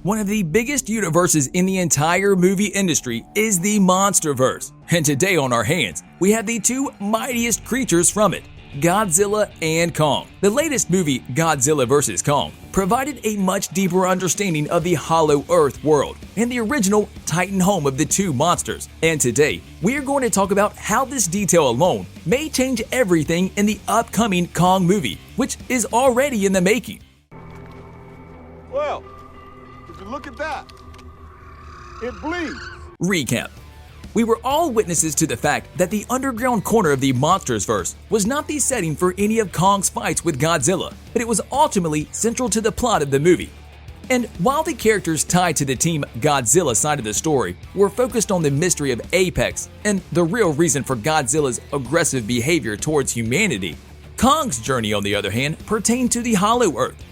One of the biggest universes in the entire movie industry is the MonsterVerse, and today on our hands, we have the two mightiest creatures from it, Godzilla and Kong. The latest movie, Godzilla vs. Kong, provided a much deeper understanding of the Hollow Earth world and the original Titan home of the two monsters. And today, we are going to talk about how this detail alone may change everything in the upcoming Kong movie, which is already in the making. Well, would you look at that? It bleeds. Recap. We were all witnesses to the fact that the underground corner of the MonsterVerse was not the setting for any of Kong's fights with Godzilla, but it was ultimately central to the plot of the movie. And while the characters tied to the Team Godzilla side of the story were focused on the mystery of Apex and the real reason for Godzilla's aggressive behavior towards humanity, Kong's journey, on the other hand, pertained to the Hollow Earth.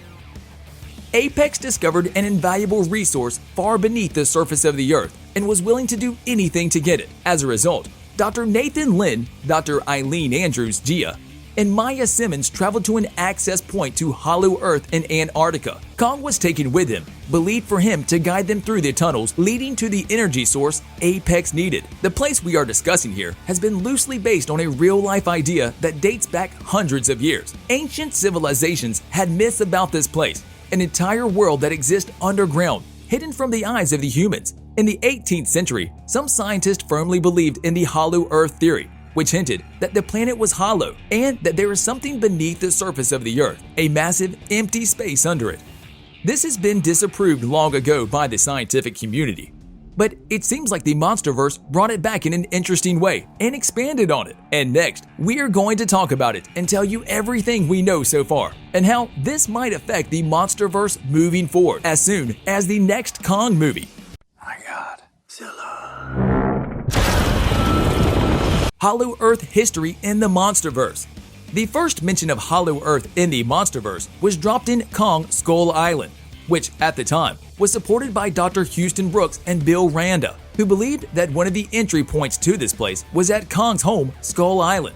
Apex discovered an invaluable resource far beneath the surface of the Earth and was willing to do anything to get it. As a result, Dr. Nathan Lin, Dr. Eileen Andrews Gia, and Maya Simmons traveled to an access point to Hollow Earth in Antarctica. Kong was taken with him, believed for him to guide them through the tunnels leading to the energy source Apex needed. The place we are discussing here has been loosely based on a real-life idea that dates back hundreds of years. Ancient civilizations had myths about this place, an entire world that exists underground, hidden from the eyes of the humans. In the 18th century, some scientists firmly believed in the Hollow Earth theory, which hinted that the planet was hollow and that there is something beneath the surface of the Earth, a massive, empty space under it. This has been disapproved long ago by the scientific community, but it seems like the MonsterVerse brought it back in an interesting way and expanded on it. And next, we are going to talk about it and tell you everything we know so far and how this might affect the MonsterVerse moving forward as soon as the next Kong movie. My God. Hollow Earth history in the MonsterVerse. The first mention of Hollow Earth in the MonsterVerse was dropped in Kong Skull Island, which at the time was supported by Dr. Houston Brooks and Bill Randa, who believed that one of the entry points to this place was at Kong's home, Skull Island.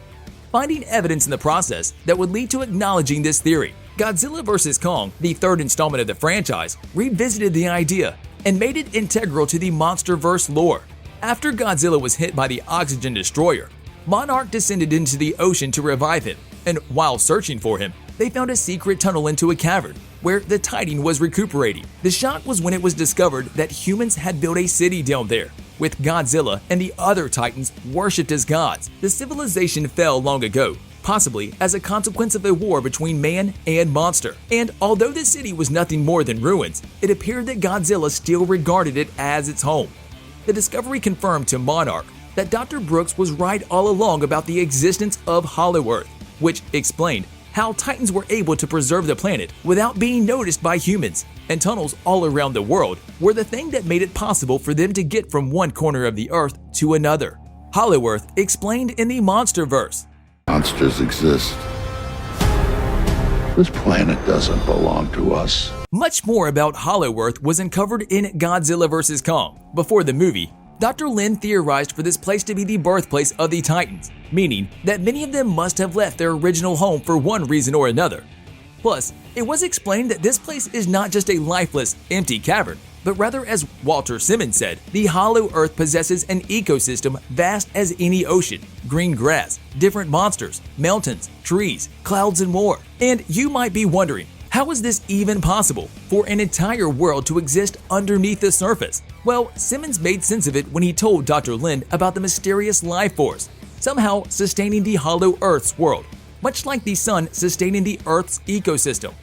Finding evidence in the process that would lead to acknowledging this theory, Godzilla vs. Kong, the third installment of the franchise, revisited the idea and made it integral to the MonsterVerse lore. After Godzilla was hit by the oxygen destroyer, Monarch descended into the ocean to revive him, and while searching for him, they found a secret tunnel into a cavern where the Titan was recuperating. The shock was when it was discovered that humans had built a city down there, with Godzilla and the other Titans worshipped as gods. The civilization fell long ago, possibly as a consequence of a war between man and monster. And although the city was nothing more than ruins, it appeared that Godzilla still regarded it as its home. The discovery confirmed to Monarch that Dr. Brooks was right all along about the existence of Hollow Earth, which explained how Titans were able to preserve the planet without being noticed by humans, and tunnels all around the world were the thing that made it possible for them to get from one corner of the Earth to another. Hollow Earth explained in the MonsterVerse. Monsters exist. This planet doesn't belong to us. Much more about Hollow Earth was uncovered in Godzilla vs. Kong. Before the movie, Dr. Lin theorized for this place to be the birthplace of the Titans, meaning that many of them must have left their original home for one reason or another. Plus, it was explained that this place is not just a lifeless, empty cavern, but rather, as Walter Simmons said, the Hollow Earth possesses an ecosystem vast as any ocean, green grass, different monsters, mountains, trees, clouds, and more. And you might be wondering, how is this even possible for an entire world to exist underneath the surface? Well, Simmons made sense of it when he told Dr. Lin about the mysterious life force, somehow sustaining the Hollow Earth's world, much like the sun sustaining the Earth's ecosystem.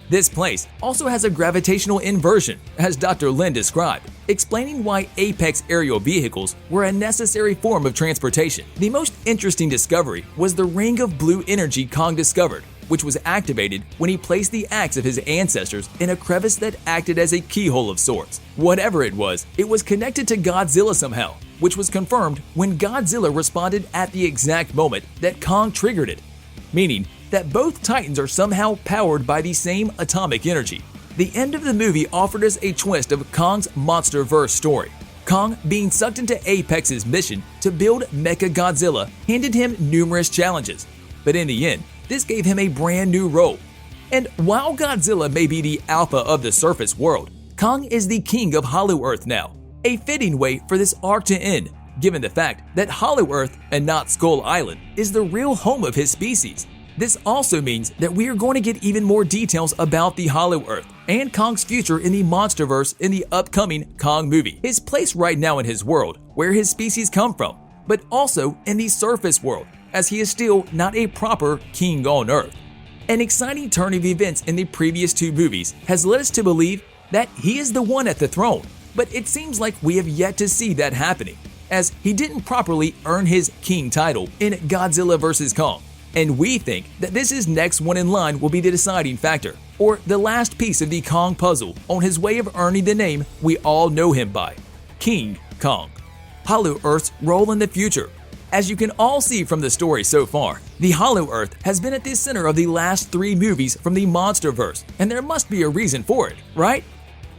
This place also has a gravitational inversion, as Dr. Lin described, explaining why Apex aerial vehicles were a necessary form of transportation. The most interesting discovery was the ring of blue energy Kong discovered, which was activated when he placed the axe of his ancestors in a crevice that acted as a keyhole of sorts. Whatever it was connected to Godzilla somehow, which was confirmed when Godzilla responded at the exact moment that Kong triggered it, meaning that both Titans are somehow powered by the same atomic energy. The end of the movie offered us a twist of Kong's MonsterVerse story. Kong, being sucked into Apex's mission to build Mechagodzilla, handed him numerous challenges, but in the end, this gave him a brand new role. And while Godzilla may be the alpha of the surface world, Kong is the king of Hollow-Earth now, a fitting way for this arc to end, given the fact that Hollow-Earth and not Skull Island is the real home of his species. This also means that we are going to get even more details about the Hollow-Earth and Kong's future in the MonsterVerse in the upcoming Kong movie, his place right now in his world, where his species come from, but also in the surface world, as he is still not a proper king on Earth. An exciting turn of events in the previous two movies has led us to believe that he is the one at the throne, but it seems like we have yet to see that happening, as he didn't properly earn his king title in Godzilla vs. Kong. And we think that this is next one in line will be the deciding factor, or the last piece of the Kong puzzle on his way of earning the name we all know him by, King Kong. Hollow-Earth's role in the future. As you can all see from the story so far, the Hollow-Earth has been at the center of the last 3 movies from the MonsterVerse, and there must be a reason for it, right?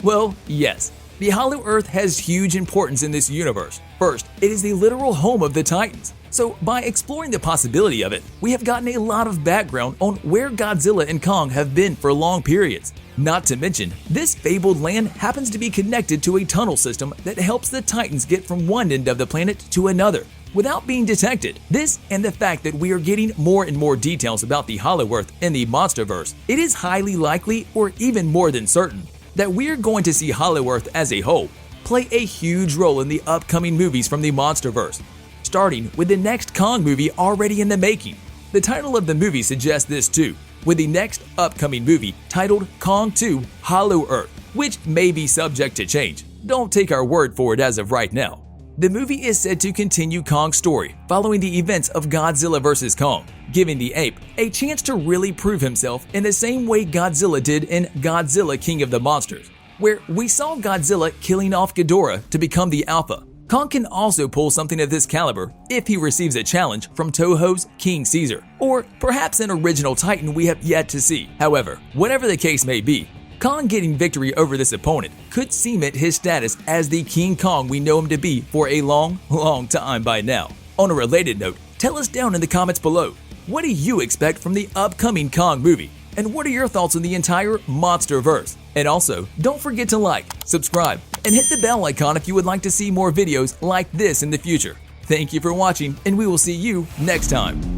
Well, yes. The Hollow-Earth has huge importance in this universe. First, it is the literal home of the Titans. So, by exploring the possibility of it, we have gotten a lot of background on where Godzilla and Kong have been for long periods. Not to mention, this fabled land happens to be connected to a tunnel system that helps the Titans get from one end of the planet to another without being detected. This and the fact that we are getting more and more details about the Hollow-Earth in the MonsterVerse, it is highly likely, or even more than certain, that we are going to see Hollow-Earth as a whole play a huge role in the upcoming movies from the MonsterVerse, starting with the next Kong movie already in the making. The title of the movie suggests this too, with the next upcoming movie titled Kong 2 Hollow-Earth, which may be subject to change. Don't take our word for it as of right now. The movie is said to continue Kong's story following the events of Godzilla vs. Kong, giving the ape a chance to really prove himself in the same way Godzilla did in Godzilla King of the Monsters, where we saw Godzilla killing off Ghidorah to become the Alpha. Kong can also pull something of this caliber if he receives a challenge from Toho's King Caesar, or perhaps an original Titan we have yet to see. However, whatever the case may be, Kong getting victory over this opponent could cement his status as the King Kong we know him to be for a long time by now. On a related note, tell us down in the comments below, what do you expect from the upcoming Kong movie? And what are your thoughts on the entire MonsterVerse? And also, don't forget to like, subscribe, and hit the bell icon if you would like to see more videos like this in the future. Thank you for watching, and we will see you next time.